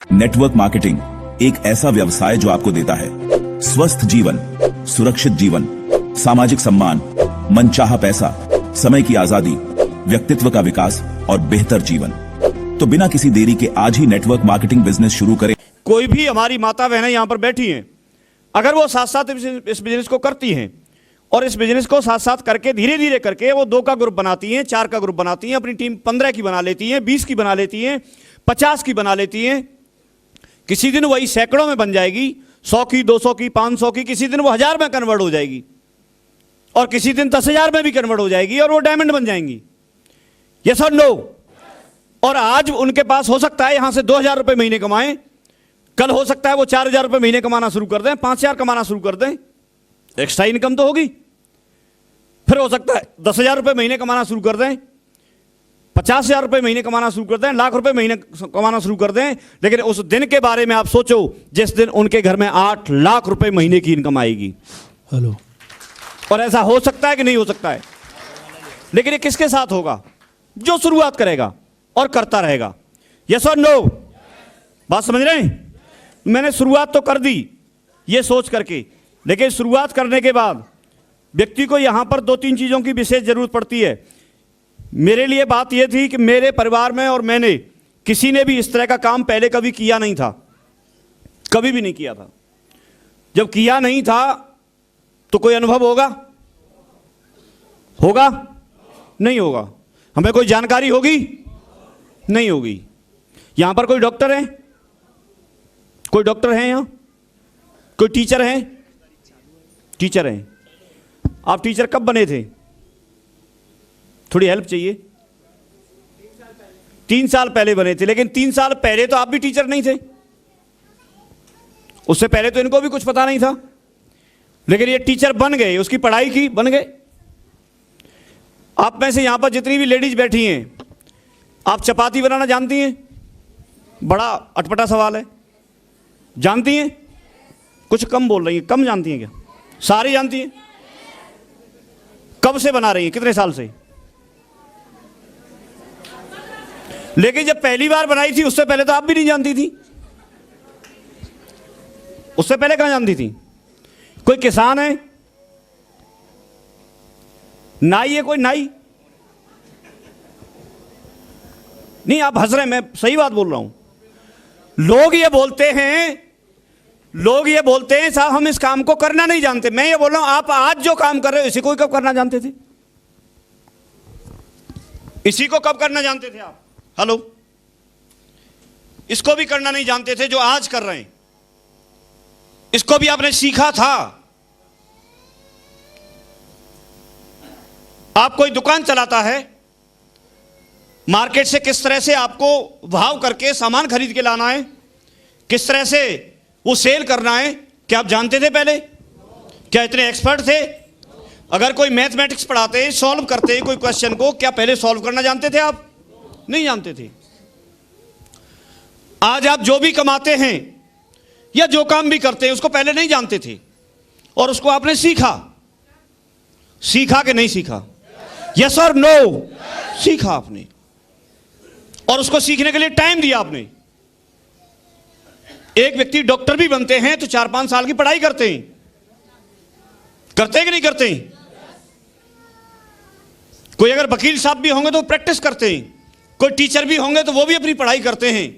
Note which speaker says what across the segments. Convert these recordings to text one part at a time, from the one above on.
Speaker 1: Network marketing एक ऐसा व्यवसाय जो आपको देता है स्वस्थ जीवन, सुरक्षित जीवन, सामाजिक सम्मान, मनचाहा पैसा, समय की आजादी, व्यक्तित्व का विकास और बेहतर जीवन। तो बिना किसी देरी के आज ही नेटवर्क मार्केटिंग बिजनेस शुरू करें।
Speaker 2: कोई भी हमारी माता बहनें यहां पर बैठी हैं, अगर वो साथ साथ इस बिजनेस को करती हैं और इस बिजनेस को साथ साथ करके धीरे धीरे करके वो 2 का ग्रुप बनाती हैं, 4 का ग्रुप बनाती हैं, अपनी टीम 15 की बना लेती हैं, 20 की बना लेती हैं, 50 की बना लेती हैं, किसी दिन वही सैकड़ों में बन जाएगी, 100 की, 200 की, 500 की, किसी दिन वो 1000 में कन्वर्ट हो जाएगी और किसी दिन 10,000 में भी कन्वर्ट हो जाएगी और वो डायमंड बन जाएंगी। यस और नो? और आज उनके पास हो सकता है यहां से 2,000 रुपए महीने कमाएं, कल हो सकता है वो 4,000 रुपए महीने कमाना शुरू कर दें, 5,000 कमाना शुरू कर दें, एक्स्ट्रा इनकम तो होगी। फिर हो सकता है 10,000 रुपए महीने कमाना शुरू कर दें, 50,000 रुपए महीने कमाना शुरू कर दें, लाख रुपए महीने कमाना शुरू कर दें। लेकिन उस दिन के बारे में आप सोचो जिस दिन उनके घर में 8 लाख रुपए महीने की इनकम आएगी।
Speaker 3: हेलो।
Speaker 2: और ऐसा हो सकता है कि नहीं हो सकता है? लेकिन ये किसके साथ होगा? जो शुरुआत करेगा और करता रहेगा। यस और नो? बात समझ रहे हैं? मैंने शुरुआत तो कर दी ये सोच करके, लेकिन शुरुआत करने के बाद व्यक्ति को यहां पर 2-3 चीजों की विशेष जरूरत पड़ती है। मेरे लिए बात यह थी कि मेरे परिवार में और मैंने किसी ने भी इस तरह का काम पहले कभी किया नहीं था, कभी भी नहीं किया था। जब किया नहीं था तो कोई अनुभव होगा? होगा? नहीं होगा। हमें कोई जानकारी होगी? नहीं होगी। यहां पर कोई डॉक्टर है? कोई डॉक्टर है यहां? कोई टीचर है? टीचर हैं। आप टीचर कब बने थे? थोड़ी हेल्प चाहिए। 3 साल पहले बने थे, लेकिन 3 साल पहले तो आप भी टीचर नहीं थे, उससे पहले तो इनको भी कुछ पता नहीं था, लेकिन ये टीचर बन गए, उसकी पढ़ाई की, बन गए। आप में से यहां पर जितनी भी लेडीज बैठी हैं, आप चपाती बनाना जानती हैं? बड़ा अटपटा सवाल है। जानती हैं? कुछ कम बोल रही हैं। कम जानती हैं क्या? सारी जानती हैं? कब से बना रही हैं? कितने साल से? लेकिन जब पहली बार बनाई थी उससे पहले तो आप भी नहीं जानती थी। उससे पहले कहां जानती थी? कोई किसान है? नाई है? कोई नाई? नहीं, आप हंस रहे हैं, मैं सही बात बोल रहा हूं। लोग ये बोलते हैं साहब हम इस काम को करना नहीं जानते। मैं ये बोल रहा हूं आप आज जो काम कर रहे हो इसी को कब करना जानते थे? इसी को कब करना जानते थे आप? हेलो? इसको भी करना नहीं जानते थे जो आज कर रहे हैं। इसको भी आपने सीखा था। आप कोई दुकान चलाता है, मार्केट से किस तरह से आपको भाव करके सामान खरीद के लाना है, किस तरह से वो सेल करना है, क्या आप जानते थे पहले? क्या इतने एक्सपर्ट थे? अगर कोई मैथमेटिक्स पढ़ाते हैं, सॉल्व करते हैं कोई क्वेश्चन को, क्या पहले सॉल्व करना जानते थे आप? नहीं जानते थे। आज आप जो भी कमाते हैं या जो काम भी करते हैं उसको पहले नहीं जानते थे और उसको आपने सीखा। सीखा कि नहीं सीखा? यस और नो? सीखा आपने और उसको सीखने के लिए टाइम दिया आपने। एक व्यक्ति डॉक्टर भी बनते हैं तो 4-5 साल की पढ़ाई करते हैं कि नहीं करते हैं? कोई अगर वकील साहब भी होंगे तो प्रैक्टिस करते हैं, कोई टीचर भी होंगे तो वो भी अपनी पढ़ाई करते हैं,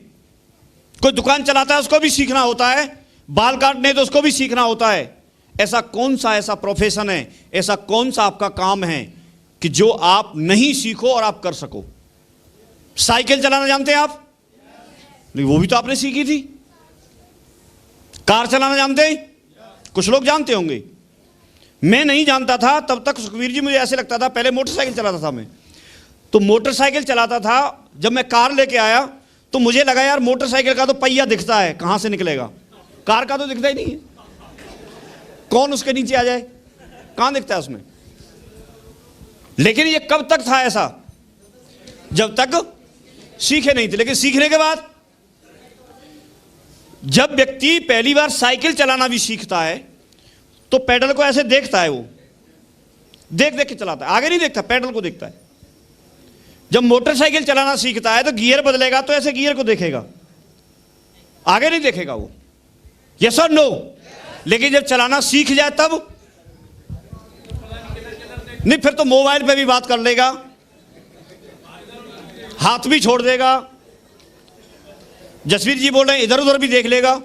Speaker 2: कोई दुकान चलाता है उसको भी सीखना होता है, बाल काटने तो उसको भी सीखना होता है। ऐसा कौन सा ऐसा प्रोफेशन है, ऐसा कौन सा आपका काम है कि जो आप नहीं सीखो और आप कर सको? साइकिल चलाना जानते हैं आप? नहीं, वो भी तो आपने सीखी थी। कार चलाना जानते हैं? कुछ लोग जानते होंगे। मैं नहीं जानता था तब तक सुखवीर जी, मुझे ऐसे लगता था, पहले मोटरसाइकिल चलाता था मैं, तो मोटरसाइकिल चलाता था। जब मैं कार लेके आया तो मुझे लगा यार मोटरसाइकिल का तो पहिया दिखता है, कहां से निकलेगा? कार का तो दिखता ही नहीं है, कौन उसके नीचे आ जाए, कहां दिखता है उसमें? लेकिन ये कब तक था ऐसा? जब तक सीखे नहीं थे। लेकिन सीखने के बाद जब व्यक्ति पहली बार साइकिल चलाना भी सीखता है तो पेडल को ऐसे देखता है, वो देख देख के चलाता है, आगे नहीं देखता, पेडल को देखता है। जब मोटरसाइकिल चलाना सीखता है तो गियर बदलेगा तो ऐसे गियर को देखेगा, आगे नहीं देखेगा वो, यस और नो। लेकिन जब चलाना सीख जाए तब नहीं, फिर तो मोबाइल पे भी बात कर लेगा, हाथ भी छोड़ देगा। जसवीर जी बोल रहे हैं इधर उधर भी देख लेगा,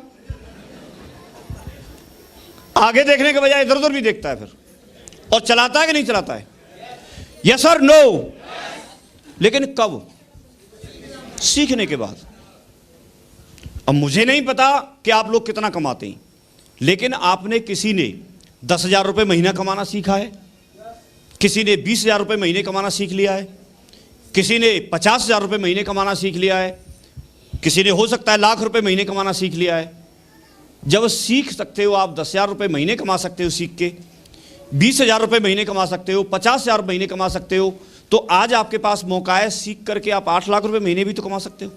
Speaker 2: आगे देखने के बजाय इधर उधर भी देखता है फिर, और चलाता है कि नहीं चलाता है, यस और नो। लेकिन कब? सीखने के बाद। अब मुझे नहीं पता कि आप लोग कितना कमाते हैं, लेकिन आपने, किसी ने 10,000 रुपये महीना कमाना सीखा है, किसी ने 20,000 रुपये महीने कमाना सीख लिया है, किसी ने 50,000 रुपये महीने कमाना सीख लिया है, किसी ने हो सकता है लाख रुपए महीने कमाना सीख लिया है। जब सीख सकते हो आप 10,000 रुपये महीने कमा सकते हो सीख के, 20,000 रुपये महीने कमा सकते हो, 50,000 महीने कमा सकते हो, तो आज आपके पास मौका है, सीख करके आप 8 लाख रुपए महीने भी तो कमा सकते हो।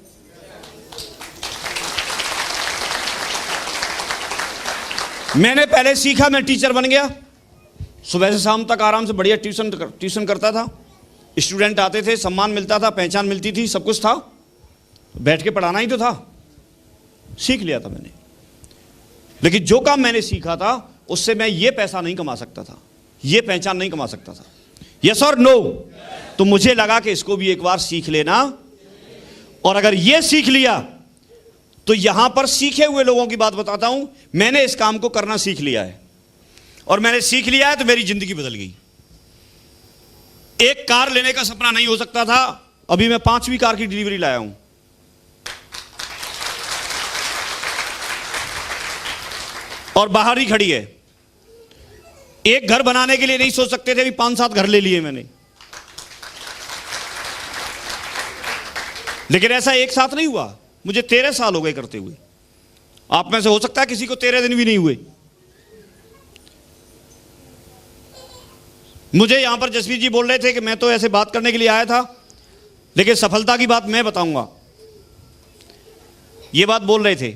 Speaker 2: मैंने पहले सीखा, मैं टीचर बन गया, सुबह से शाम तक आराम से बढ़िया ट्यूशन करता था, स्टूडेंट आते थे, सम्मान मिलता था, पहचान मिलती थी, सब कुछ था, बैठ के पढ़ाना ही तो था, सीख लिया था मैंने। लेकिन जो काम मैंने सीखा था उससे मैं ये पैसा नहीं कमा सकता था, ये पहचान नहीं कमा सकता था, यस और नो। तो मुझे लगा कि इसको भी एक बार सीख लेना, और अगर ये सीख लिया तो यहां पर सीखे हुए लोगों की बात बताता हूं, मैंने इस काम को करना सीख लिया है, और मैंने सीख लिया है तो मेरी जिंदगी बदल गई। एक कार लेने का सपना नहीं हो सकता था, अभी मैं 5वीं कार की डिलीवरी लाया हूं। और बाहर ही खड़ी है। एक घर बनाने के लिए नहीं सोच सकते थे, अभी 5-7 घर ले लिए मैंने। लेकिन ऐसा एक साथ नहीं हुआ, मुझे 13 साल हो गए करते हुए। आप में से हो सकता है किसी को 13 दिन भी नहीं हुए। मुझे यहां पर जसवीर जी बोल रहे थे कि मैं तो ऐसे बात करने के लिए आया था, लेकिन सफलता की बात मैं बताऊंगा, ये बात बोल रहे थे।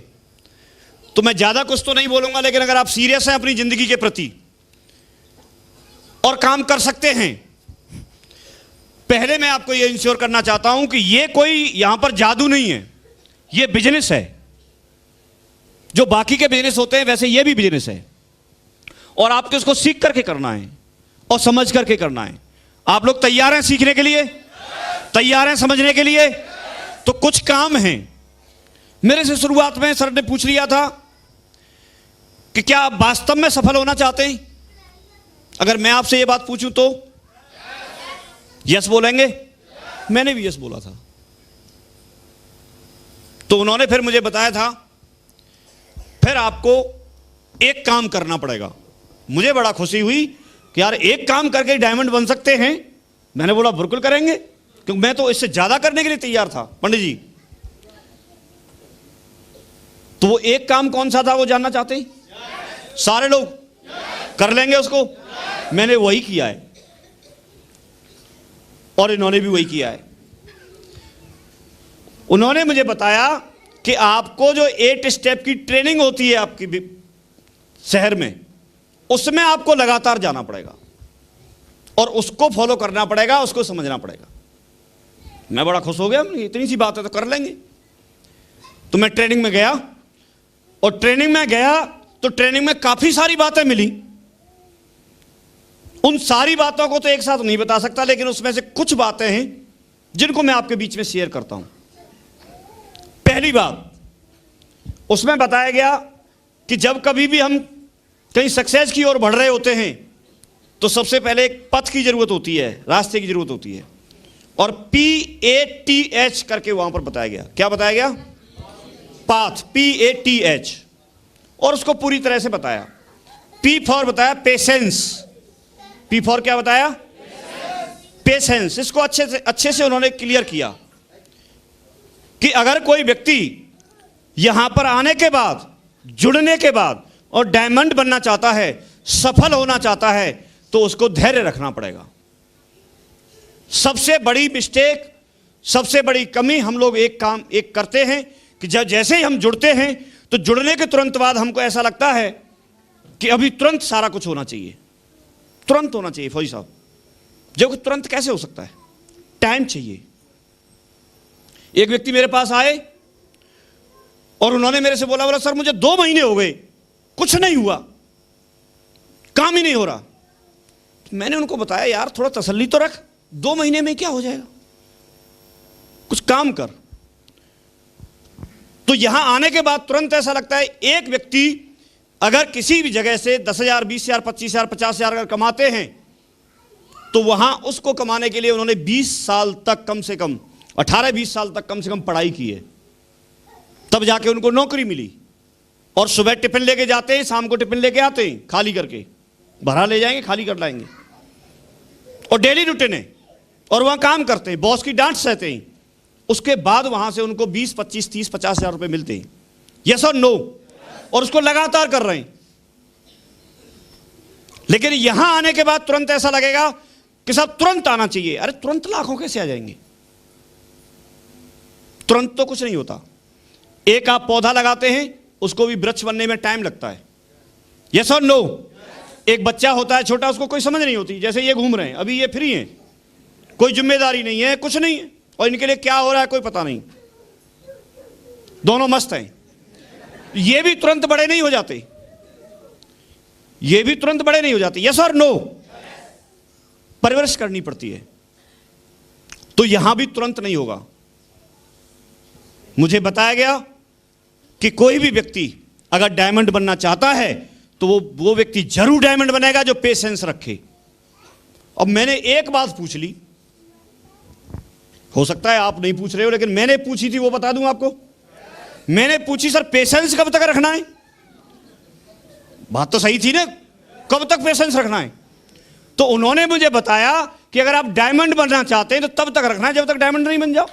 Speaker 2: तो मैं ज्यादा कुछ तो नहीं बोलूंगा, लेकिन अगर आप सीरियस हैं अपनी जिंदगी के प्रति और काम कर सकते हैं, पहले मैं आपको यह इंश्योर करना चाहता हूं कि यह कोई यहां पर जादू नहीं है, यह बिजनेस है। जो बाकी के बिजनेस होते हैं वैसे यह भी बिजनेस है, और आपको इसको सीख करके करना है और समझ करके करना है। आप लोग तैयार हैं सीखने के लिए? तैयार हैं समझने के लिए? तो कुछ काम हैं। मेरे से शुरुआत में सर ने पूछ लिया था कि क्या आप वास्तव में सफल होना चाहते हैं? अगर मैं आपसे यह बात पूछूं तो यस बोलेंगे? मैंने भी यस बोला था। तो उन्होंने फिर मुझे बताया था, फिर आपको एक काम करना पड़ेगा। मुझे बड़ा खुशी हुई कि यार एक काम करके डायमंड बन सकते हैं। मैंने बोला बिल्कुल करेंगे, क्योंकि मैं तो इससे ज्यादा करने के लिए तैयार था पंडित जी। तो वो एक काम कौन सा था वो जानना चाहते हैं? सारे लोग कर लेंगे उसको? मैंने वही किया है, और इन्होंने भी वही किया है। उन्होंने मुझे बताया कि आपको जो 8 स्टेप की ट्रेनिंग होती है आपकी शहर में, उसमें आपको लगातार जाना पड़ेगा और उसको फॉलो करना पड़ेगा, उसको समझना पड़ेगा। मैं बड़ा खुश हो गया, इतनी सी बात है तो कर लेंगे। तो मैं ट्रेनिंग में गया, और ट्रेनिंग में गया तो ट्रेनिंग में काफी सारी बातें मिली। उन सारी बातों को तो एक साथ नहीं बता सकता, लेकिन उसमें से कुछ बातें हैं जिनको मैं आपके बीच में शेयर करता हूं। पहली बात, उसमें बताया गया कि जब कभी भी हम कहीं सक्सेस की ओर बढ़ रहे होते हैं तो सबसे पहले एक पथ की जरूरत होती है, रास्ते की जरूरत होती है, और PATH करके वहां पर बताया गया। क्या बताया गया? पाथ, PATH, और उसको पूरी तरह से बताया। P फॉर बताया पेशेंस। P फॉर क्या बताया? पेशेंस। इसको अच्छे से उन्होंने क्लियर किया कि अगर कोई व्यक्ति यहां पर आने के बाद, जुड़ने के बाद और डायमंड बनना चाहता है, सफल होना चाहता है, तो उसको धैर्य रखना पड़ेगा। सबसे बड़ी मिस्टेक, सबसे बड़ी कमी हम लोग एक करते हैं कि जब जैसे ही हम जुड़ते हैं तो जुड़ने के तुरंत बाद हमको ऐसा लगता है कि अभी तुरंत सारा कुछ होना चाहिए, तुरंत होना चाहिए फौजी साहब। जो तुरंत कैसे हो सकता है? टाइम चाहिए। एक व्यक्ति मेरे पास आए और उन्होंने मेरे से बोला सर मुझे 2 महीने हो गए, कुछ नहीं हुआ, काम ही नहीं हो रहा। मैंने उनको बताया यार थोड़ा तसल्ली तो रख, 2 महीने में क्या हो जाएगा, कुछ काम कर। तो यहां आने के बाद तुरंत ऐसा लगता है एक व्यक्ति अगर किसी भी जगह से 10,000, 20,000, 25,000, 50,000 अगर कमाते हैं तो वहां उसको कमाने के लिए उन्होंने 20 साल तक कम से कम 18-20 साल तक कम से कम पढ़ाई की है, तब जाके उनको नौकरी मिली। और सुबह टिफिन लेके जाते हैं, शाम को टिफिन लेके आते हैं, खाली करके भरा ले जाएंगे, खाली कर लाएंगे, और डेली रूटीन है, और वहां काम करते हैं, बॉस की डांट सहते हैं। उसके बाद वहां से उनको 20, 25, 30, 50,000 रुपए मिलते हैं। यस और नो? और उसको लगातार कर रहे हैं। लेकिन यहां आने के बाद तुरंत ऐसा लगेगा कि साहब तुरंत आना चाहिए। अरे तुरंत लाखों कैसे आ जाएंगे? तुरंत तो कुछ नहीं होता। एक आप पौधा लगाते हैं, उसको भी वृक्ष बनने में टाइम लगता है। यस और नो? एक बच्चा होता है छोटा, उसको कोई समझ नहीं होती, जैसे ये घूम रहे हैं, अभी ये फ्री हैं, कोई जिम्मेदारी नहीं है, कुछ नहीं है, और इनके लिए क्या हो रहा है कोई पता नहीं, दोनों मस्त हैं। ये भी तुरंत बड़े नहीं हो जाते, ये भी तुरंत बड़े नहीं हो जाते। यस और नो? परवरिश करनी पड़ती है। तो यहां भी तुरंत नहीं होगा। मुझे बताया गया कि कोई भी व्यक्ति अगर डायमंड बनना चाहता है तो वो व्यक्ति जरूर डायमंड बनेगा जो पेशेंस रखे। अब मैंने एक बात पूछ ली, हो सकता है आप नहीं पूछ रहे हो, लेकिन मैंने पूछी थी, वो बता दूं आपको। मैंने पूछी सर पेशेंस कब तक रखना है? बात तो सही थी ना, कब तक पेशेंस रखना है? तो उन्होंने मुझे बताया कि अगर आप डायमंड बनना चाहते हैं तो तब तक रखना है जब तक डायमंड नहीं बन जाओ।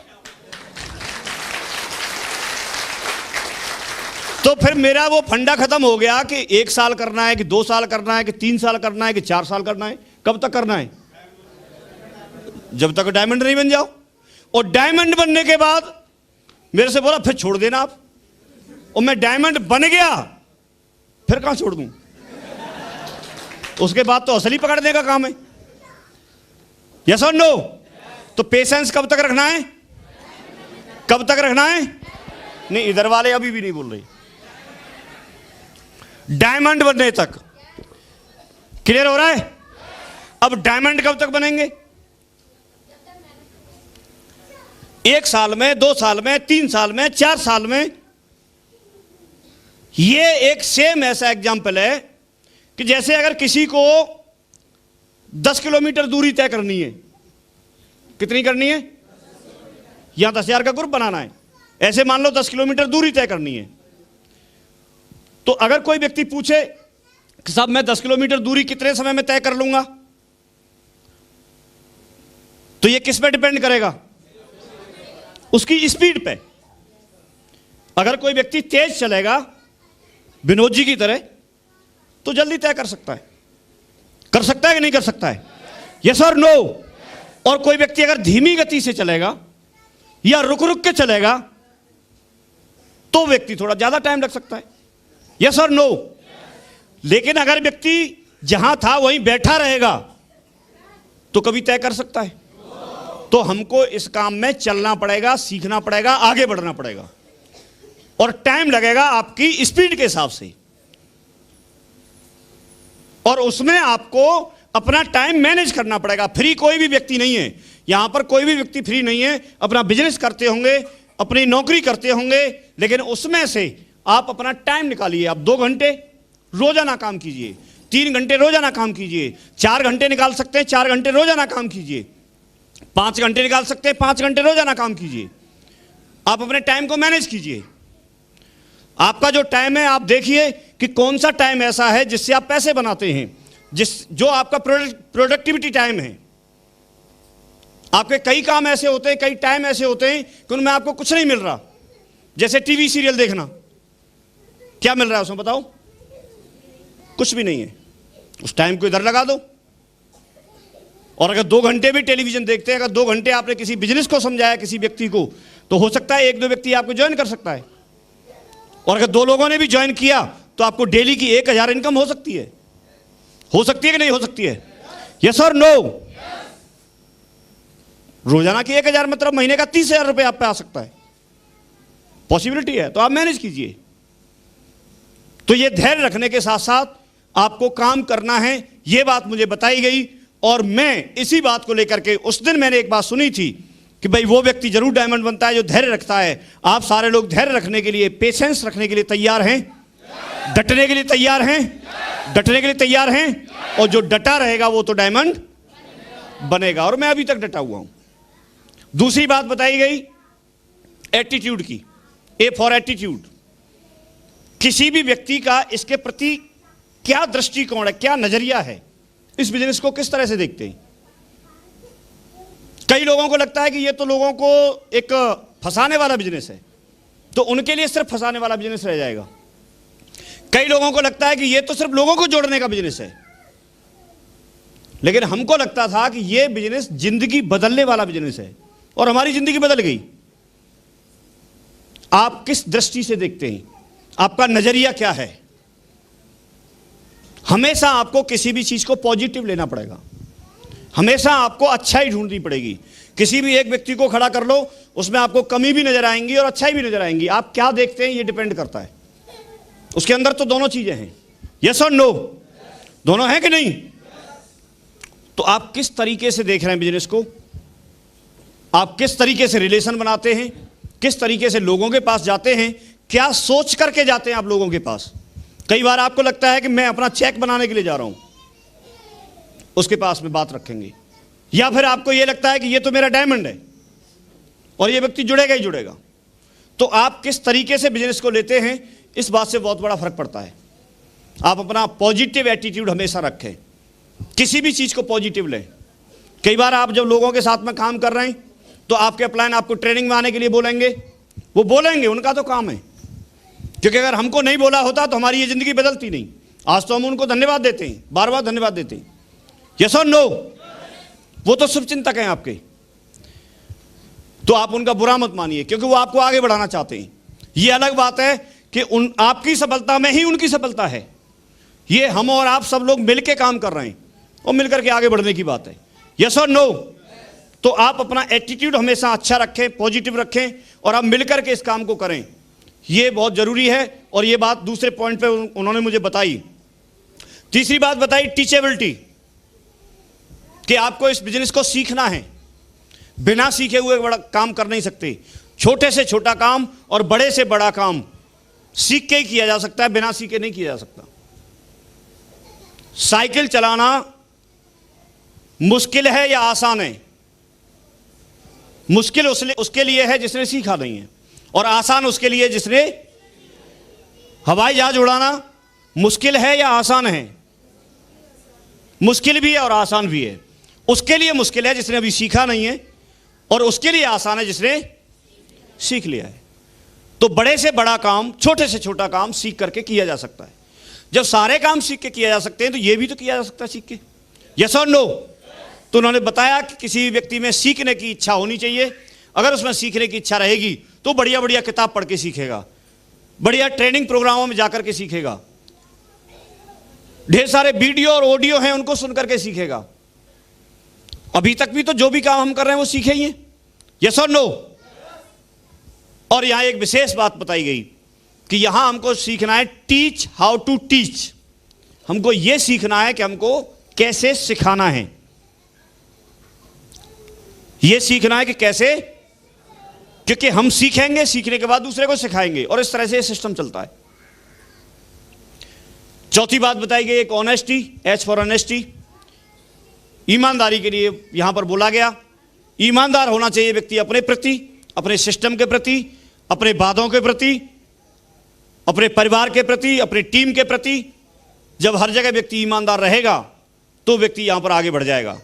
Speaker 2: तो फिर मेरा वो फंडा खत्म हो गया कि 1 साल करना है कि 2 साल करना है कि 3 साल करना है कि 4 साल करना है। कब तक करना है? जब तक डायमंड नहीं बन जाओ। और डायमंड बनने के बाद मेरे से बोला फिर छोड़ देना आप। और मैं डायमंड बन गया, फिर कहां छोड़ दूं? उसके बाद तो असली पकड़ने का काम है। यस और नो? तो पेशेंस कब तक रखना है? कब तक रखना है? नहीं, इधर वाले अभी भी नहीं बोल रहे। डायमंड बनने तक। क्लियर हो रहा है? अब डायमंड कब तक बनेंगे? 1 साल में, 2 साल में, 3 साल में, 4 साल में। ये एक सेम ऐसा एग्जाम्पल है कि जैसे अगर किसी को 10 किलोमीटर दूरी तय करनी है, कितनी करनी है? यहां 10,000 का ग्रुप बनाना है, ऐसे मान लो 10 किलोमीटर दूरी तय करनी है। तो अगर कोई व्यक्ति पूछे कि साहब मैं 10 किलोमीटर दूरी कितने समय में तय कर लूंगा, तो ये किस पे डिपेंड करेगा? उसकी स्पीड पे। अगर कोई व्यक्ति तेज चलेगा विनोद जी की तरह तो जल्दी तय कर सकता है। कर सकता है कि नहीं कर सकता है? यस और नो? और कोई व्यक्ति अगर धीमी गति से चलेगा या रुक रुक के चलेगा तो व्यक्ति थोड़ा ज्यादा टाइम लग सकता है। यस और नो? लेकिन अगर व्यक्ति जहां था वहीं बैठा रहेगा तो कभी तय कर सकता है। तो हमको इस काम में चलना पड़ेगा, सीखना पड़ेगा, आगे बढ़ना पड़ेगा, और टाइम लगेगा आपकी स्पीड के हिसाब से। और उसमें आपको अपना टाइम मैनेज करना पड़ेगा। फ्री कोई भी व्यक्ति नहीं है यहां पर, कोई भी व्यक्ति फ्री नहीं है। अपना बिजनेस करते होंगे, अपनी नौकरी करते होंगे, लेकिन उसमें से आप अपना टाइम निकालिए। आप 2 घंटे रोजाना काम कीजिए, 3 घंटे रोजाना काम कीजिए, 4 घंटे निकाल सकते हैं, 4 घंटे रोजाना काम कीजिए, 5 घंटे निकाल सकते हैं, 5 घंटे रोजाना काम कीजिए। आप अपने टाइम को मैनेज कीजिए। आपका जो टाइम है आप देखिए कि कौन सा टाइम ऐसा है जिससे आप पैसे बनाते हैं, जो आपका प्रोडक्टिविटी टाइम है। आपके कई काम ऐसे होते हैं, कई टाइम ऐसे होते हैं कि उनमें आपको कुछ नहीं मिल रहा। जैसे टीवी सीरियल देखना, क्या मिल रहा है उसमें बताओ? कुछ भी नहीं है। उस टाइम को इधर लगा दो। और अगर 2 घंटे भी टेलीविजन देखते हैं, अगर 2 घंटे आपने किसी बिजनेस को समझाया किसी व्यक्ति को, तो हो सकता है 1-2 व्यक्ति आपको ज्वाइन कर सकता है। और अगर 2 लोगों ने भी ज्वाइन किया तो आपको डेली की 1,000 इनकम हो सकती है। हो सकती है कि नहीं हो सकती है? यस और नो? रोजाना की 1,000 मतलब महीने का 30,000 रुपए आप पे आ सकता है। पॉसिबिलिटी है, तो आप मैनेज कीजिए। तो ये धैर्य रखने के साथ साथ आपको काम करना है, ये बात मुझे बताई गई। और मैं इसी बात को लेकर के, उस दिन मैंने एक बात सुनी थी कि भाई वो व्यक्ति जरूर डायमंड बनता है जो धैर्य रखता है। आप सारे लोग धैर्य रखने के लिए, पेशेंस रखने के लिए तैयार हैं? डटने के लिए तैयार हैं? डटने के लिए तैयार हैं? और जो डटा रहेगा वो तो डायमंड बनेगा। और मैं अभी तक डटा हुआ हूं। दूसरी बात बताई गई एटीट्यूड की, ए फॉर एटीट्यूड। किसी भी व्यक्ति का इसके प्रति क्या दृष्टिकोण है, क्या नजरिया है, इस बिजनेस को किस तरह से देखते हैं। कई लोगों को लगता है कि ये तो लोगों को एक फंसाने वाला बिजनेस है, तो उनके लिए सिर्फ फंसाने वाला बिजनेस रह जाएगा। कई लोगों को लगता है कि ये तो सिर्फ लोगों को जोड़ने का बिजनेस है, लेकिन हमको लगता था कि ये बिजनेस जिंदगी बदलने वाला बिजनेस है, और हमारी जिंदगी बदल गई। आप किस दृष्टि से देखते हैं, आपका नजरिया क्या है। हमेशा आपको किसी भी चीज को पॉजिटिव लेना पड़ेगा, हमेशा आपको अच्छाई ढूंढनी पड़ेगी। किसी भी एक व्यक्ति को खड़ा कर लो, उसमें आपको कमी भी नजर आएंगी और अच्छाई भी नजर आएंगी। आप क्या देखते हैं ये डिपेंड करता है। उसके अंदर तो दोनों चीजें हैं, यस और नो, दोनों हैं कि नहीं। तो आप किस तरीके से देख रहे हैं बिजनेस को, आप किस तरीके से रिलेशन बनाते हैं, किस तरीके से लोगों के पास जाते हैं, क्या सोच करके जाते हैं आप लोगों के पास। कई बार आपको लगता है कि मैं अपना चेक बनाने के लिए जा रहा हूं, उसके पास में बात रखेंगे। या फिर आपको यह लगता है कि ये तो मेरा डायमंड है और ये व्यक्ति जुड़ेगा ही जुड़ेगा। तो आप किस तरीके से बिजनेस को लेते हैं, इस बात से बहुत बड़ा फर्क पड़ता है। आप अपना पॉजिटिव एटीट्यूड हमेशा रखें, किसी भी चीज को पॉजिटिव लें। कई बार आप जब लोगों के साथ में काम कर रहे हैं तो आपके अपलाइन आपको ट्रेनिंग में आने के लिए बोलेंगे, वो बोलेंगे, उनका तो काम है। क्योंकि अगर हमको नहीं बोला होता तो हमारी ये जिंदगी बदलती नहीं। आज तो हम उनको धन्यवाद देते हैं, बार बार धन्यवाद देते हैं, यस और नो। वो तो शुभचिंतक हैं आपके, तो आप उनका बुरा मत मानिए, क्योंकि वो आपको आगे बढ़ाना चाहते हैं। ये अलग बात है कि आपकी सफलता में ही उनकी सफलता है। ये हम और आप सब लोग मिलकर काम कर रहे हैं और मिलकर के आगे बढ़ने की बात है, यस और नो। तो आप अपना एटीट्यूड हमेशा अच्छा रखें, पॉजिटिव रखें, और आप मिलकर के इस काम को करें। ये बहुत जरूरी है। और ये बात दूसरे पॉइंट पे उन्होंने मुझे बताई। तीसरी बात बताई टीचेबिलिटी, कि आपको इस बिजनेस को सीखना है। बिना सीखे हुए बड़ा काम कर नहीं सकते। छोटे से छोटा काम और बड़े से बड़ा काम सीख के ही किया जा सकता है, बिना सीखे नहीं किया जा सकता। साइकिल चलाना मुश्किल है या आसान है? मुश्किल उसके लिए है जिसने सीखा नहीं है, और आसान उसके लिए जिसने। हवाई जहाज उड़ाना मुश्किल है या आसान है? मुश्किल भी है और आसान भी है। उसके लिए मुश्किल है जिसने अभी सीखा नहीं है, और उसके लिए आसान है जिसने सीख लिया है। तो बड़े से बड़ा काम, छोटे से छोटा काम सीख करके किया जा सकता है। जब सारे काम सीख के किया जा सकते हैं तो ये भी तो किया जा सकता है सीख के, यस और नो। तो उन्होंने बताया कि किसी व्यक्ति में सीखने की इच्छा होनी चाहिए। अगर उसमें सीखने की इच्छा रहेगी तो बढ़िया बढ़िया किताब पढ़ के सीखेगा, बढ़िया ट्रेनिंग प्रोग्रामों में जाकर के सीखेगा, ढेर सारे वीडियो और ऑडियो हैं उनको सुन करके सीखेगा। अभी तक भी तो जो भी काम हम कर रहे हैं वो सीखे ही हैं, यस और नो। और यहां एक विशेष बात बताई गई कि यहां हमको सीखना है टीच हाउ टू टीच। हमको यह सीखना है कि हमको कैसे सिखाना है। यह सीखना है कि कैसे, क्योंकि हम सीखेंगे, सीखने के बाद दूसरे को सिखाएंगे, और इस तरह से सिस्टम चलता है। चौथी बात बताई गई एक ऑनेस्टी, एच फॉर ऑनेस्टी, ईमानदारी के लिए यहां पर बोला गया। ईमानदार होना चाहिए व्यक्ति अपने प्रति, अपने सिस्टम के प्रति, अपने वादों के प्रति, अपने परिवार के प्रति, अपनी टीम के प्रति। जब हर जगह व्यक्ति ईमानदार रहेगा तो व्यक्ति यहां पर आगे बढ़ जाएगा,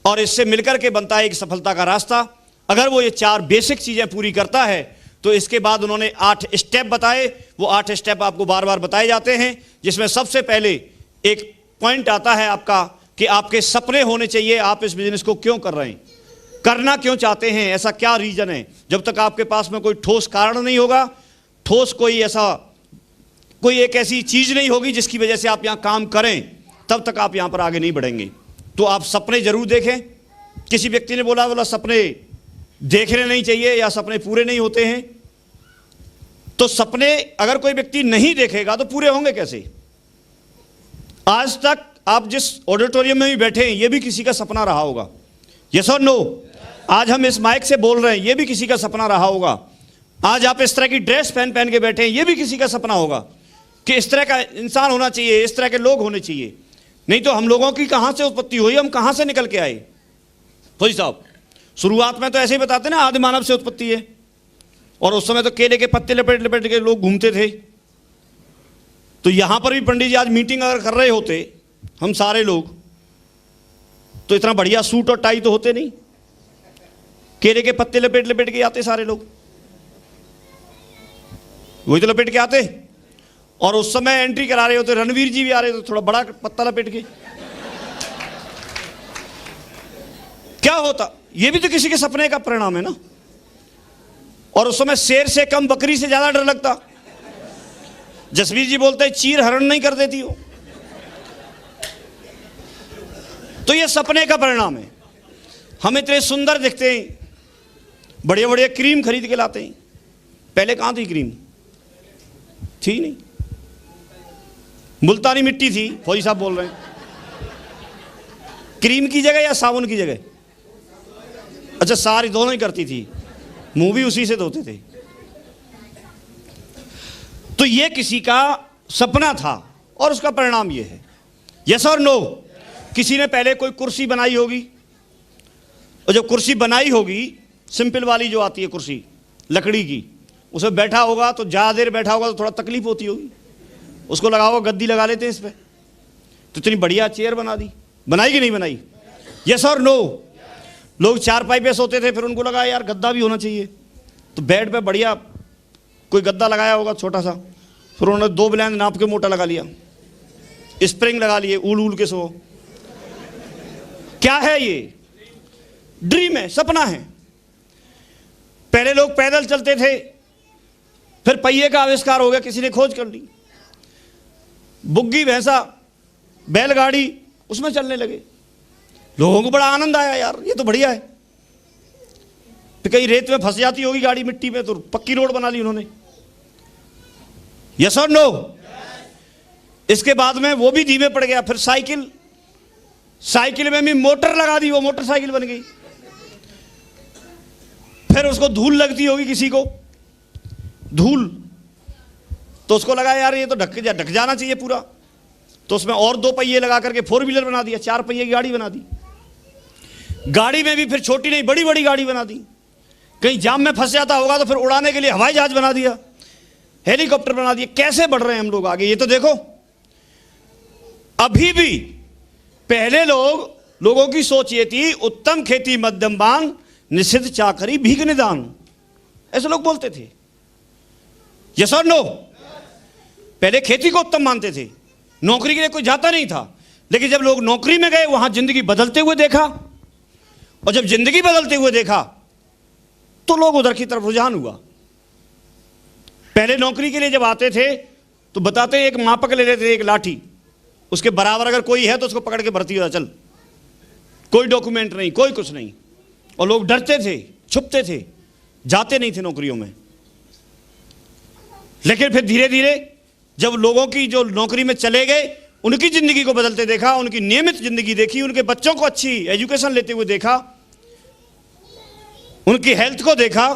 Speaker 2: और इससे मिलकर के बनता है एक सफलता का रास्ता। अगर वो ये 4 बेसिक चीजें पूरी करता है तो इसके बाद उन्होंने 8 स्टेप बताए। वो 8 स्टेप आपको बार बार बताए जाते हैं, जिसमें सबसे पहले एक पॉइंट आता है आपका कि आपके सपने होने चाहिए। आप इस बिजनेस को क्यों कर रहे हैं, करना क्यों चाहते हैं, ऐसा क्या रीजन है। जब तक आपके पास में कोई ठोस कारण नहीं होगा, ठोस कोई एक ऐसी चीज नहीं होगी जिसकी वजह से आप यहां काम करें, तब तक आप यहां पर आगे नहीं बढ़ेंगे। तो आप सपने जरूर देखें। किसी व्यक्ति ने बोला सपने देखने नहीं चाहिए या सपने पूरे नहीं होते हैं। तो सपने अगर कोई व्यक्ति नहीं देखेगा तो पूरे होंगे कैसे? आज तक आप जिस ऑडिटोरियम में भी बैठे हैं, ये भी किसी का सपना रहा होगा। यस और नो? आज हम इस माइक से बोल रहे हैं, ये भी किसी का सपना रहा होगा। आज आप इस तरह की ड्रेस पहन पहन के बैठे हैं, ये भी किसी का सपना होगा कि इस तरह का इंसान होना चाहिए, इस तरह के लोग होने चाहिए। नहीं तो हम लोगों की कहां से उत्पत्ति हुई, हम कहां से निकल के आए? फौजी साहब, शुरुआत में तो ऐसे ही बताते ना, आदि मानव से उत्पत्ति है, और उस समय तो केले के पत्ते लपेट लपेट के लोग घूमते थे। तो यहां पर भी पंडित जी आज मीटिंग अगर कर रहे होते, हम सारे लोग, तो इतना बढ़िया सूट और टाई तो होते नहीं, केले के पत्ते लपेट लपेट के आते सारे लोग, वही तो लपेट के आते। और उस समय एंट्री करा रहे होते, रणवीर जी भी आ रहे थे, थोड़ा बड़ा पत्ता लपेट के। क्या होता? ये भी तो किसी के सपने का परिणाम है ना। और उस समय शेर से कम बकरी से ज्यादा डर लगता। जसवीर जी बोलते हैं चीर हरण नहीं कर देती हो। तो ये सपने का परिणाम है। हम इतने सुंदर दिखते हैं, बढ़िया बढ़िया क्रीम खरीद के लाते हैं। पहले कहां थी क्रीम? थी नहीं, मुल्तानी मिट्टी थी। फौजी साहब बोल रहे हैं क्रीम की जगह या साबुन की जगह? अच्छा, सारी दोनों ही करती थी, मुंह भी उसी से धोते थे। तो ये किसी का सपना था और उसका परिणाम ये है। यस और नो? किसी ने पहले कोई कुर्सी बनाई होगी, और जब कुर्सी बनाई होगी, सिंपल वाली जो आती है कुर्सी लकड़ी की, उसमें बैठा होगा तो ज़्यादा देर बैठा होगा तो थोड़ा तकलीफ होती होगी। उसको लगा हुआ गद्दी लगा लेते हैं इस पर, तो इतनी बढ़िया चेयर बना दी। बनाई कि नहीं बनाई? यस और नो? लोग चारपाई पे सोते थे, फिर उनको लगा यार गद्दा भी होना चाहिए, तो बेड पे बढ़िया कोई गद्दा लगाया होगा छोटा सा, फिर उन्होंने 2 ब्लेंड नाप के मोटा लगा लिया, स्प्रिंग लगा लिए, उल उल के सो। क्या है ये? ड्रीम है, सपना है। पहले लोग पैदल चलते थे, फिर पहिए का आविष्कार हो गया, किसी ने खोज कर ली। बुग्गी भैंसा, बैलगाड़ी, उसमें चलने लगे। लोगों को बड़ा आनंद आया, यार ये तो बढ़िया है। फिर कहीं रेत में फंस जाती होगी गाड़ी मिट्टी में, तो पक्की रोड बना ली उन्होंने। यस और नो? इसके बाद में वो भी धीमे पड़ गया। फिर साइकिल, साइकिल में भी मोटर लगा दी, वो मोटरसाइकिल बन गई। फिर उसको धूल लगती होगी किसी को, धूल, तो उसको लगा यार ये तो ढक जाना चाहिए पूरा, तो उसमें और 2 पहिए लगा करके 4 व्हीलर बना दिया, 4 पहिए की गाड़ी बना दी। गाड़ी में भी फिर छोटी नहीं बड़ी बड़ी गाड़ी बना दी। कहीं जाम में फंस जाता होगा तो फिर उड़ाने के लिए हवाई जहाज बना दिया, हेलीकॉप्टर बना दिया। कैसे बढ़ रहे हैं हम लोग आगे, ये तो देखो। अभी भी पहले लोगों की सोच ये थी, उत्तम खेती मध्यम बान, निषिद्ध चाकरी भीख निदान, ऐसे लोग बोलते थे। यस और नो? पहले खेती को उत्तम मानते थे, नौकरी के लिए कोई जाता नहीं था। लेकिन जब लोग नौकरी में गए, वहां जिंदगी बदलते हुए देखा, और जब जिंदगी बदलते हुए देखा तो लोग उधर की तरफ रुझान हुआ। पहले नौकरी के लिए जब आते थे तो बताते एक मापक ले लेते थे, एक लाठी, उसके बराबर अगर कोई है तो उसको पकड़ के भर्ती हो जा, चल, कोई डॉक्यूमेंट नहीं, कोई कुछ नहीं। और लोग डरते थे, छुपते थे, जाते नहीं थे नौकरियों में। लेकिन फिर धीरे धीरे जब लोगों की जो नौकरी में चले गए, उनकी जिंदगी को बदलते देखा, उनकी नियमित जिंदगी देखी, उनके बच्चों को अच्छी एजुकेशन लेते हुए देखा, उनकी हेल्थ को देखा,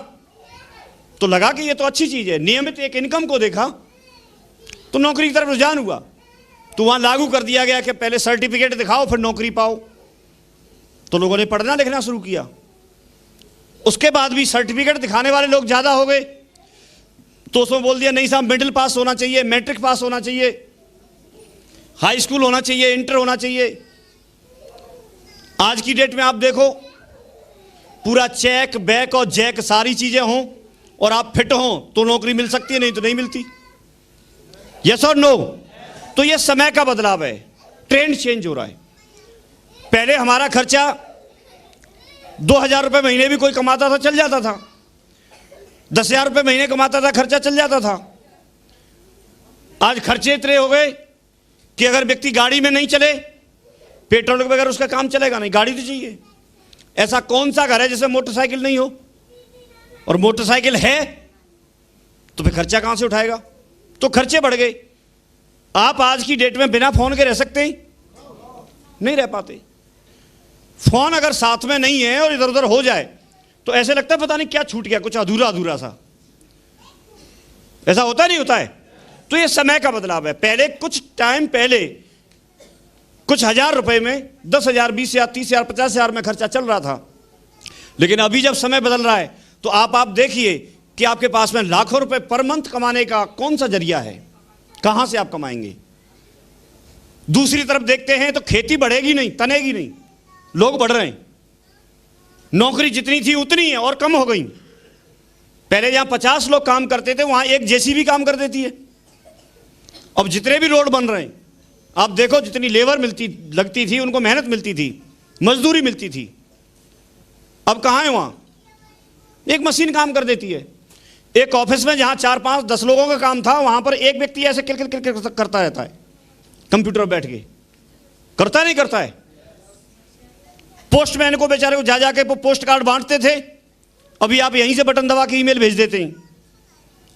Speaker 2: तो लगा कि ये तो अच्छी चीज है। नियमित एक इनकम को देखा तो नौकरी की तरफ रुझान हुआ। तो वहां लागू कर दिया गया कि पहले सर्टिफिकेट दिखाओ फिर नौकरी पाओ। तो लोगों ने पढ़ना लिखना शुरू किया। उसके बाद भी सर्टिफिकेट दिखाने वाले लोग ज्यादा हो गए, तो उसमें बोल दिया नहीं साहब, मिडिल पास होना चाहिए, मैट्रिक पास होना चाहिए, हाई स्कूल होना चाहिए, इंटर होना चाहिए। आज की डेट में आप देखो, पूरा चेक बैक और जैक सारी चीजें हों और आप फिट हों तो नौकरी मिल सकती है, नहीं तो नहीं मिलती। यस और नो? तो यह समय का बदलाव है, ट्रेंड चेंज हो रहा है। पहले हमारा खर्चा 2000 रुपये महीने भी कोई कमाता था, चल जाता था। 10,000 रुपये महीने कमाता था, खर्चा चल जाता था। आज खर्चे इतने हो गए कि अगर व्यक्ति गाड़ी में नहीं चले, पेट्रोल के बगैर उसका काम चलेगा नहीं, गाड़ी तो चाहिए। ऐसा कौन सा घर है जिसमें मोटरसाइकिल नहीं हो? और मोटरसाइकिल है तो फिर खर्चा कहां से उठाएगा? तो खर्चे बढ़ गए। आप आज की डेट में बिना फोन के रह सकते हैं? नहीं रह पाते। फोन अगर साथ में नहीं है और इधर उधर हो जाए तो ऐसे लगता है पता नहीं क्या छूट गया, कुछ अधूरा अधूरा सा। ऐसा होता नहीं होता है? तो ये समय का बदलाव है। पहले कुछ टाइम पहले कुछ हजार रुपए में 10,000, 20,000, 30,000, 50,000 में खर्चा चल रहा था, लेकिन अभी जब समय बदल रहा है तो आप देखिए कि आपके पास में लाखों रुपए पर मंथ कमाने का कौन सा जरिया है, कहां से आप कमाएंगे? दूसरी तरफ देखते हैं तो खेती बढ़ेगी नहीं, तनेगी नहीं, लोग बढ़ रहे हैं। नौकरी जितनी थी उतनी है और कम हो गई। पहले जहां 50 लोग काम करते थे वहां एक जेसीबी काम कर देती है। अब जितने भी रोड बन रहे हैं आप देखो, जितनी लेबर लगती थी, उनको मेहनत मिलती थी, मजदूरी मिलती थी, अब कहां है? वहां एक मशीन काम कर देती है। एक ऑफिस में जहां 4, 5, 10 लोगों का काम था वहां पर एक व्यक्ति ऐसे किल करता रहता है, कंप्यूटर पर बैठ के। करता नहीं करता है? पोस्टमैन को बेचारे को जा जाके पोस्ट कार्ड बांटते थे, अभी आप यहीं से बटन दबा के ईमेल भेज देते हैं,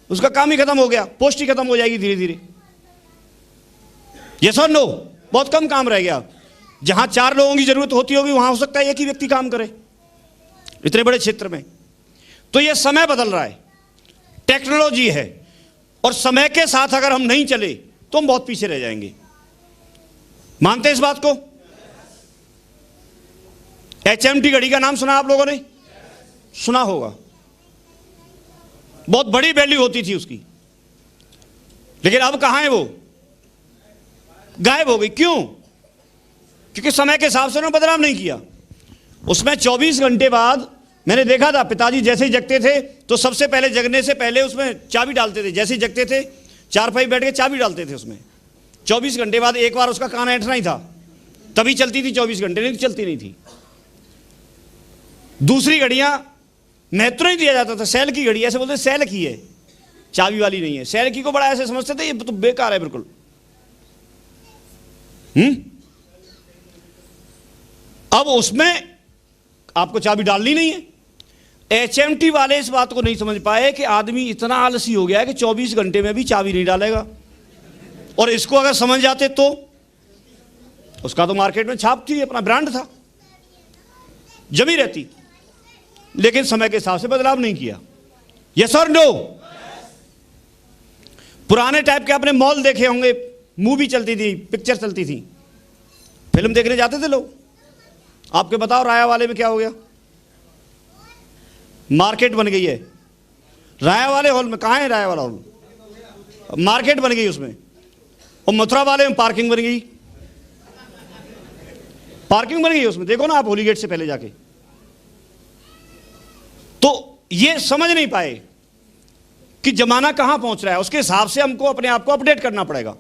Speaker 2: उसका काम ही खत्म हो गया, पोस्ट ही खत्म हो जाएगी धीरे धीरे। यस और नो? बहुत कम काम रह गया। जहां 4 लोगों की जरूरत होती होगी वहां हो सकता है एक ही व्यक्ति काम करे, इतने बड़े क्षेत्र में। तो यह समय बदल रहा है, टेक्नोलॉजी है, और समय के साथ अगर हम नहीं चले तो हम बहुत पीछे रह जाएंगे। मानते हैं इस बात को? HMT घड़ी का नाम सुना आप लोगों ने? सुना होगा। बहुत बड़ी वैल्यू होती थी उसकी, लेकिन अब कहां है? वो गायब हो गई। क्यों? क्योंकि समय के हिसाब से उन्होंने बदलाव नहीं किया। उसमें 24 घंटे बाद मैंने देखा था, पिताजी जैसे ही जगते थे तो सबसे पहले जगने से पहले उसमें चाबी डालते थे। जैसे ही जगते थे चारपाई बैठ के चाबी डालते थे उसमें। 24 घंटे बाद एक बार उसका कान ऐंठना ही था, तभी चलती थी 24 घंटे, नहीं चलती नहीं थी। दूसरी घड़ियां महत्व नहीं दिया जाता था। सेल की घड़ी, ऐसे बोलते सेल की है, चाबी वाली नहीं है। सेल की को बड़ा ऐसे समझते थे, ये तो बेकार है बिल्कुल। अब उसमें आपको चाबी डालनी नहीं है। HMT वाले इस बात को नहीं समझ पाए कि आदमी इतना आलसी हो गया है कि 24 घंटे में भी चाबी नहीं डालेगा, और इसको अगर समझ जाते तो उसका तो मार्केट में छाप थी, अपना ब्रांड था, जमी रहती। लेकिन समय के हिसाब से बदलाव नहीं किया। यस और नो? पुराने टाइप के आपने मॉल देखे होंगे, मूवी चलती थी, पिक्चर चलती थी, फिल्म देखने जाते थे लोग। आपके बताओ राया वाले में क्या हो गया? मार्केट बन गई है राया वाले हॉल में। कहां है राया वाला हॉल? मार्केट बन गई उसमें। और मथुरा वाले में पार्किंग बन गई, पार्किंग बन गई उसमें। देखो ना आप होली गेट से पहले जाके। तो ये समझ नहीं पाए कि जमाना कहां पहुंच रहा है, उसके हिसाब से हमको अपने आप को अपडेट करना पड़ेगा।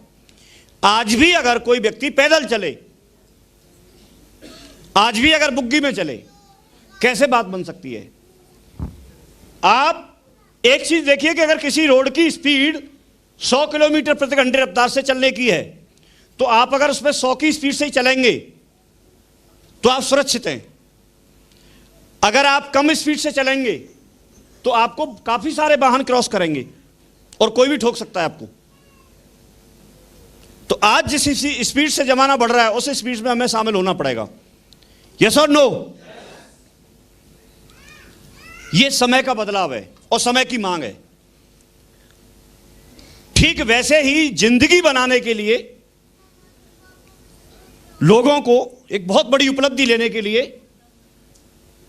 Speaker 2: आज भी अगर कोई व्यक्ति पैदल चले, आज भी अगर बुग्गी में चले, कैसे बात बन सकती है? आप एक चीज देखिए कि अगर किसी रोड की स्पीड 100 किलोमीटर प्रति घंटे रफ्तार से चलने की है, तो आप अगर उसमें 100 की स्पीड से ही चलेंगे तो आप सुरक्षित हैं। अगर आप कम स्पीड से चलेंगे तो आपको काफी सारे वाहन क्रॉस करेंगे और कोई भी ठोक सकता है आपको। तो आज जिस स्पीड से जमाना बढ़ रहा है उस स्पीड में हमें शामिल होना पड़ेगा। यस और नो? यह समय का बदलाव है और समय की मांग है। ठीक वैसे ही जिंदगी बनाने के लिए लोगों को एक बहुत बड़ी उपलब्धि लेने के लिए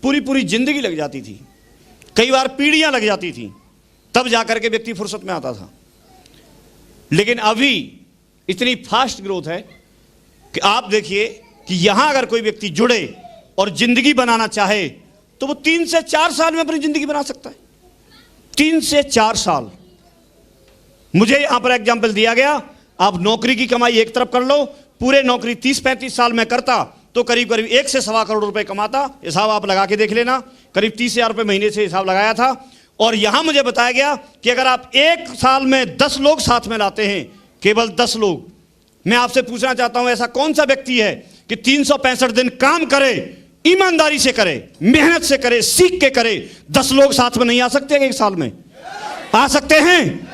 Speaker 2: पूरी पूरी जिंदगी लग जाती थी, कई बार पीढ़ियां लग जाती थी, तब जाकर के व्यक्ति फुर्सत में आता था। लेकिन अभी इतनी फास्ट ग्रोथ है कि आप देखिए कि यहां अगर कोई व्यक्ति जुड़े और जिंदगी बनाना चाहे तो वो 3 से 4 साल में अपनी जिंदगी बना सकता है। 3 से 4 साल। मुझे यहां पर एग्जाम्पल दिया गया, आप नौकरी की कमाई एक तरफ कर लो, पूरे नौकरी 30-35 साल में करता तो करीब करीब 1 से सवा करोड़ रुपए कमाता। हिसाब आप लगा के देख लेना, करीब 30,000 रुपए महीने से हिसाब लगाया था। और यहां मुझे बताया गया कि अगर आप 1 साल में 10 लोग साथ में लाते हैं, केवल 10 लोग, मैं आपसे पूछना चाहता हूं ऐसा कौन सा व्यक्ति है कि 365 दिन काम करे, ईमानदारी से करे, मेहनत से करे, सीख के करे, 10 लोग साथ में नहीं आ सकते 1 साल में? आ सकते हैं,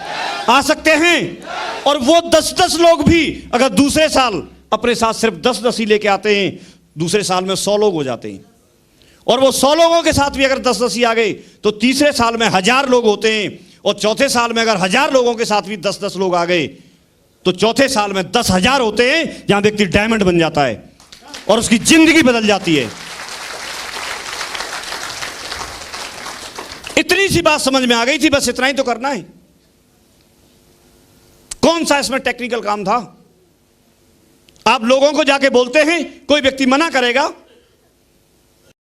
Speaker 2: आ सकते हैं। और वो 10-10 लोग भी अगर दूसरे साल अपने साथ सिर्फ 10-10 ही लेके आते हैं, दूसरे साल में 100 लोग हो जाते हैं। और वो 100 लोगों के साथ भी अगर 10-10 ही आ गए तो तीसरे साल में 1000 लोग होते हैं। और चौथे साल में अगर 1000 लोगों के साथ भी 10-10 लोग आ गए तो चौथे साल में 10,000 होते हैं, जहां व्यक्ति डायमंड बन जाता है और उसकी जिंदगी बदल जाती है। इतनी सी बात समझ में आ गई थी, बस इतना ही तो करना है। कौन सा इसमें टेक्निकल काम था? आप लोगों को जाके बोलते हैं, कोई व्यक्ति मना करेगा